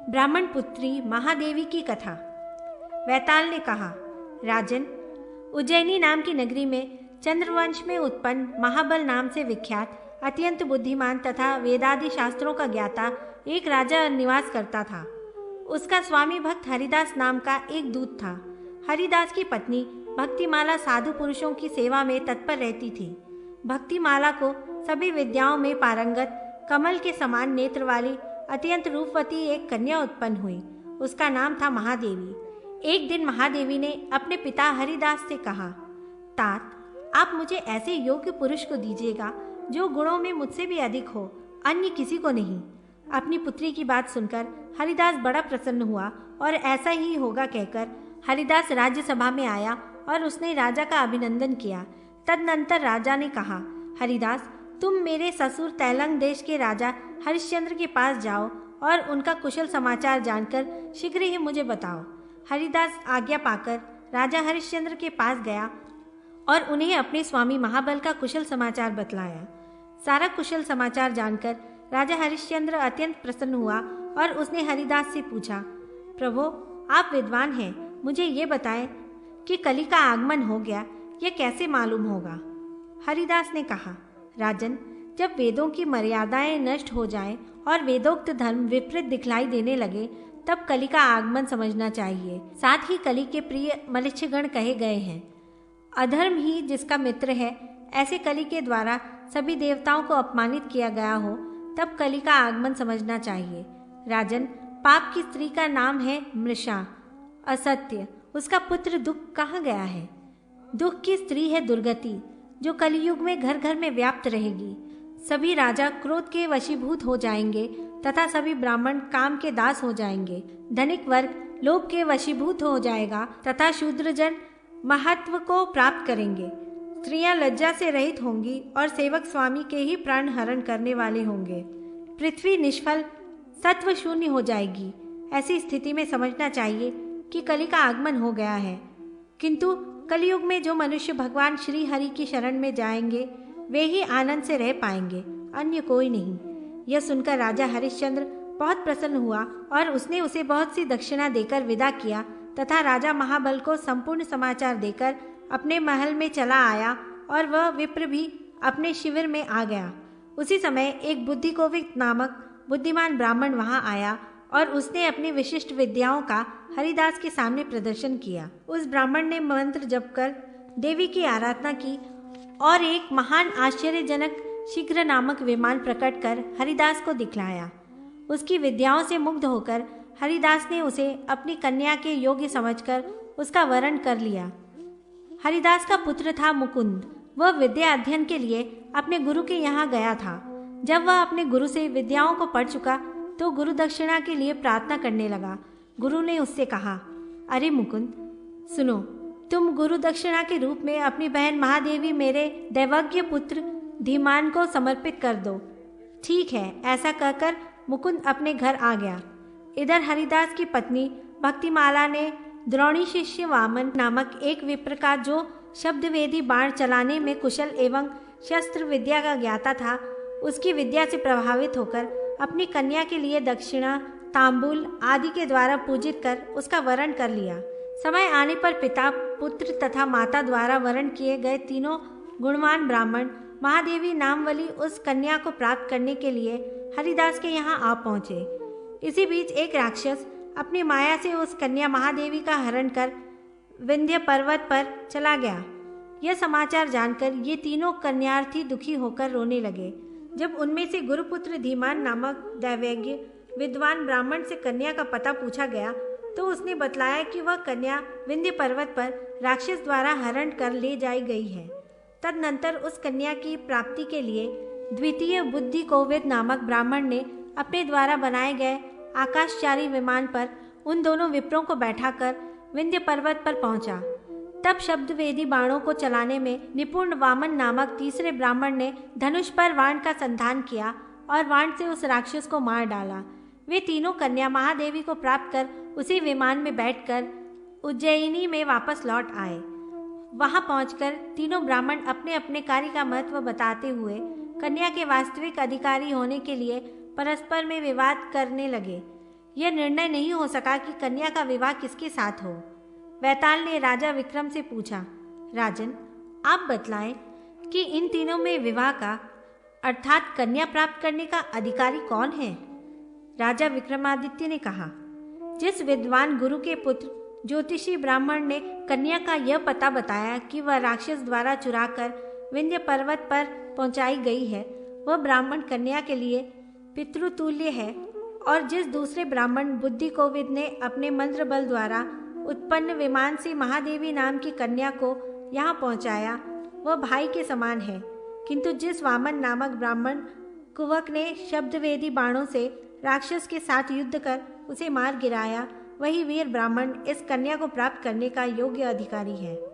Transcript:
ब्राह्मण पुत्री महादेवी की कथा। वैताल ने कहा, राजन, उज्जैनी नाम की नगरी में चंद्रवंश में उत्पन्न महाबल नाम से विख्यात अत्यंत बुद्धिमान तथा वेदादि शास्त्रों का ज्ञाता एक राजा निवास करता था। उसका स्वामी भक्त हरिदास नाम का एक दूत था। हरिदास की पत्नी भक्तिमाला साधु पुरुषों की सेवा में तत्पर रहती थी। भक्तिमाला को सभी विद्याओं में पारंगत, कमल के समान नेत्र वाली अत्यंत रूपवती एक कन्या उत्पन्न हुई। उसका नाम था महादेवी। एक दिन महादेवी ने अपने पिता हरिदास से कहा, तात, आप मुझे ऐसे योग्य पुरुष को दीजिएगा जो गुणों में मुझसे भी अधिक हो, अन्य किसी को नहीं। अपनी पुत्री की बात सुनकर हरिदास बड़ा प्रसन्न हुआ और ऐसा ही होगा कहकर हरिदास राज्यसभा में आया और उसने राजा का अभिनंदन किया। तदनंतर राजा ने कहा, हरिदास, तुम मेरे ससुर तैलंग देश के राजा हरिश्चंद्र के पास जाओ और उनका कुशल समाचार जानकर शीघ्र ही मुझे बताओ। हरिदास आज्ञा पाकर राजा हरिश्चंद्र के पास गया और उन्हें अपने स्वामी महाबल का कुशल समाचार बतलाया। सारा कुशल समाचार जानकर राजा हरिश्चंद्र अत्यंत प्रसन्न हुआ और उसने हरिदास से पूछा, प्रभु, आप विद्वान हैं, मुझे ये बताएं कि कली का आगमन हो गया, यह कैसे मालूम होगा। हरिदास ने कहा, राजन, जब वेदों की मर्यादाएं नष्ट हो जाएं और वेदोक्त धर्म विपरीत दिखलाई देने लगे, तब कली का आगमन समझना चाहिए। साथ ही कली के प्रिय मनुष्यगण कहे गए हैं। अधर्म ही जिसका मित्र है, ऐसे कली के द्वारा सभी देवताओं को अपमानित किया गया हो, तब कली का आगमन समझना चाहिए। राजन, पाप की स्त्री का नाम है मृषा, असत्य। उसका पुत्र दुख कहाँ गया है? दुख की स्त्री है दुर्गति, जो कलियुग में घर घर में व्याप्त रहेगी। सभी राजा क्रोध के वशीभूत हो जाएंगे तथा सभी ब्राह्मण काम के दास हो जाएंगे। धनिक वर्ग लोभ के वशीभूत हो जाएगा तथा शूद्रजन महत्व को प्राप्त करेंगे। स्त्रियां लज्जा से रहित होंगी और सेवक स्वामी के ही प्राण हरण करने वाले होंगे। पृथ्वी निष्फल, सत्व शून्य हो जाएगी। ऐसी स्थिति में समझना चाहिए कि कली का आगमन हो गया है। किंतु कलयुग में जो मनुष्य भगवान श्री हरि की शरण में जाएंगे, वे ही आनंद से रह पाएंगे, अन्य कोई नहीं। यह सुनकर राजा हरिश्चंद्र बहुत प्रसन्न हुआ और उसने उसे बहुत सी दक्षिणा देकर विदा किया तथा राजा महाबल को संपूर्ण समाचार देकर अपने महल में चला आया और वह विप्र भी अपने शिविर में आ गया। उसी समय एक बुद्धिकोविद नामक बुद्धिमान ब्राह्मण वहां आया और उसने अपनी विशिष्ट विद्याओं का हरिदास के सामने प्रदर्शन किया। उस ब्राह्मण ने मंत्र जप कर देवी की आराधना की और एक महान आश्चर्यजनक शीघ्र नामक विमान प्रकट कर हरिदास को दिखलाया। उसकी विद्याओं से मुग्ध होकर हरिदास ने उसे अपनी कन्या के योग्य समझकर उसका वरण कर लिया। हरिदास का पुत्र था मुकुंद। वह विद्या अध्ययन के लिए अपने गुरु के यहाँ गया था। जब वह अपने गुरु से विद्याओं को पढ़ चुका तो गुरु दक्षिणा के लिए प्रार्थना करने लगा। गुरु ने उससे कहा, अरे मुकुंद, सुनो, तुम गुरु दक्षिणा के रूप में अपनी बहन महादेवी मेरे दैवज्ञ पुत्र धीमान को समर्पित कर दो। ठीक है, ऐसा कहकर मुकुंद अपने घर आ गया। इधर हरिदास की पत्नी भक्तिमाला ने द्रोणी शिष्य वामन नामक एक विप्र का, जो शब्दवेदी बाण चलाने में कुशल एवं शस्त्र विद्या का ज्ञाता था, उसकी विद्या से प्रभावित होकर अपनी कन्या के लिए दक्षिणा, तांबूल आदि के द्वारा पूजित कर उसका वरण कर लिया। समय आने पर पिता, पुत्र तथा माता द्वारा वरण किए गए तीनों गुणवान ब्राह्मण महादेवी नाम वाली उस कन्या को प्राप्त करने के लिए हरिदास के यहाँ आ पहुँचे। इसी बीच एक राक्षस अपनी माया से उस कन्या महादेवी का हरण कर विंध्य पर्वत पर चला गया। यह समाचार जानकर ये तीनों कन्यार्थी दुखी होकर रोने लगे। जब उनमें से गुरुपुत्र धीमान नामक दैवज्ञ विद्वान ब्राह्मण से कन्या का पता पूछा गया तो उसने बतलाया कि वह कन्या विंध्य पर्वत पर राक्षस द्वारा हरण कर ले जाई गई है। तदनंतर उस कन्या की प्राप्ति के लिए द्वितीय बुद्धिकोविद नामक ब्राह्मण ने अपने द्वारा बनाए गए आकाशचारी विमान पर उन दोनों विप्रों को बैठाकर विंध्य पर्वत पर पहुंचा। तब शब्दवेदी बाणों को चलाने में निपुण वामन नामक तीसरे ब्राह्मण ने धनुष पर बाण का संधान किया और बाण से उस राक्षस को मार डाला। वे तीनों कन्या महादेवी को प्राप्त कर उसी विमान में बैठकर उज्जैनी में वापस लौट आए। वहां पहुंचकर तीनों ब्राह्मण अपने अपने कार्य का महत्व बताते हुए कन्या के वास्तविक अधिकारी होने के लिए परस्पर में विवाद करने लगे। यह निर्णय नहीं हो सका कि कन्या का विवाह किसके साथ हो। वैताल ने राजा विक्रम से पूछा, राजन, आप बतलाएं कि इन तीनों में विवाह का अर्थात कन्या प्राप्त करने का अधिकारी कौन है। राजा विक्रमादित्य ने कहा, जिस विद्वान गुरु के पुत्र ज्योतिषी ब्राह्मण ने कन्या का यह पता बताया कि वह राक्षस द्वारा चुराकर विंध्य पर्वत पर पहुंचाई गई है, वह ब्राह्मण कन्या के लिए पितृतुल्य है। और जिस दूसरे ब्राह्मण बुद्धि कोविद ने अपने मंत्र बल द्वारा उत्पन्न विमान से महादेवी नाम की कन्या को यहाँ पहुँचाया, वह भाई के समान है। किंतु जिस वामन नामक ब्राह्मण कुवक ने शब्दवेदी बाणों से राक्षस के साथ युद्ध कर उसे मार गिराया, वही वीर ब्राह्मण इस कन्या को प्राप्त करने का योग्य अधिकारी है।